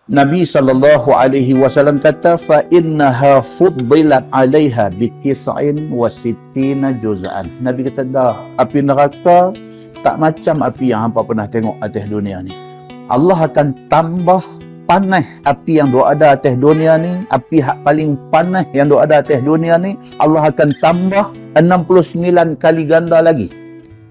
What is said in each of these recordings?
Nabi SAW kata, fa innaha fuddilat 'alaiha bi 69 juz'an. Nabi kata, dah, api neraka tak macam api yang hampa pernah tengok atas dunia ni. Allah akan tambah panas api yang ada atas dunia ni, api paling panas yang ada atas dunia ni, Allah akan tambah 69 kali ganda lagi.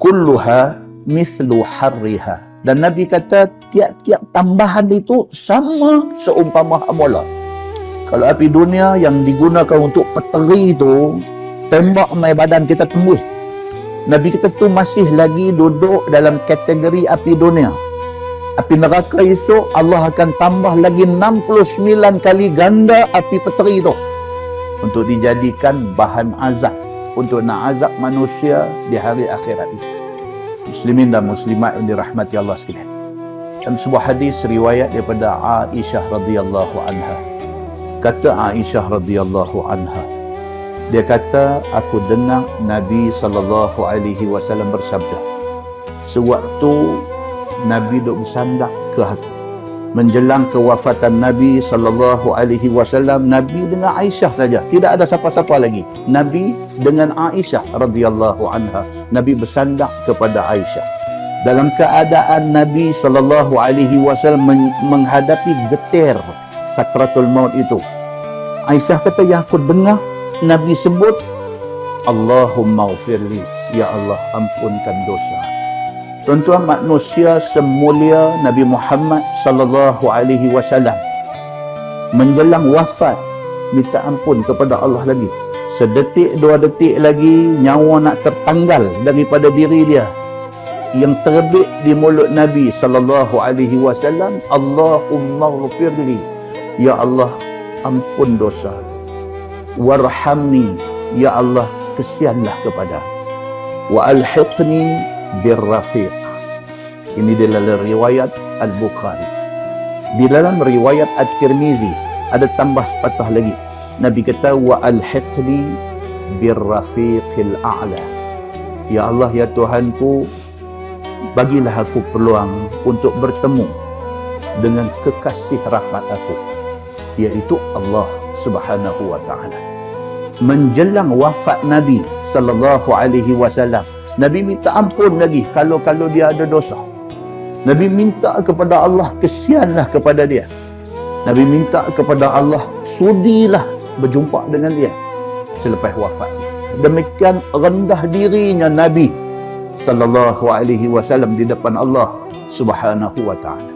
Kulluha mithlu harriha. Dan Nabi kata tiap-tiap tambahan itu sama seumpama amola. Kalau api dunia yang digunakan untuk peteri itu tembak mai badan kita tembus, Nabi kata tu masih lagi duduk dalam kategori api dunia. Api neraka esok Allah akan tambah lagi 69 kali ganda api peteri itu untuk dijadikan bahan azab, untuk nak azab manusia di hari akhirat itu. Muslimin dan muslimat yang dirahmati Allah sekalian. Dalam sebuah hadis riwayat daripada Aisyah radhiyallahu anha. Kata Aisyah radhiyallahu anha, dia kata, aku dengar Nabi SAW bersabda, sewaktu Nabi duduk bersandar ke hati, menjelang kewafatan Nabi SAW, Nabi dengan Aisyah saja, tidak ada siapa-siapa lagi. Nabi dengan Aisyah radhiyallahu anha, Nabi bersandar kepada Aisyah dalam keadaan Nabi SAW menghadapi getir sakratul maut itu. Aisyah kata, yang aku dengar Nabi sebut, Allahumma ghfirli, ya Allah ampunkan dosa. Tuan-tuan, manusia semulia Nabi Muhammad SAW menjelang wafat minta ampun kepada Allah lagi. Sedetik, 2 detik lagi nyawa nak tertanggal daripada diri dia. Yang terbit di mulut Nabi SAW, Allahumma ghfirli, ya Allah ampun dosa. Warhamni, ya Allah kesianlah kepada. Wa alhiqni birrafiq. Ini dalam riwayat Al-Bukhari. Di dalam riwayat At-Tirmizi ada tambah sepatah lagi. Nabi kata, wa alhiqni birrafiqil a'la. Ya Allah, ya Tuhanku, bagilah aku peluang untuk bertemu dengan kekasih rahmat aku, yaitu Allah Subhanahu wa ta'ala. Menjelang wafat Nabi SAW, Nabi minta ampun lagi kalau dia ada dosa. Nabi minta kepada Allah kesianlah kepada dia. Nabi minta kepada Allah sudilah berjumpa dengan dia selepas wafatnya. Demikian rendah dirinya Nabi SAW di depan Allah Subhanahu wa ta'ala.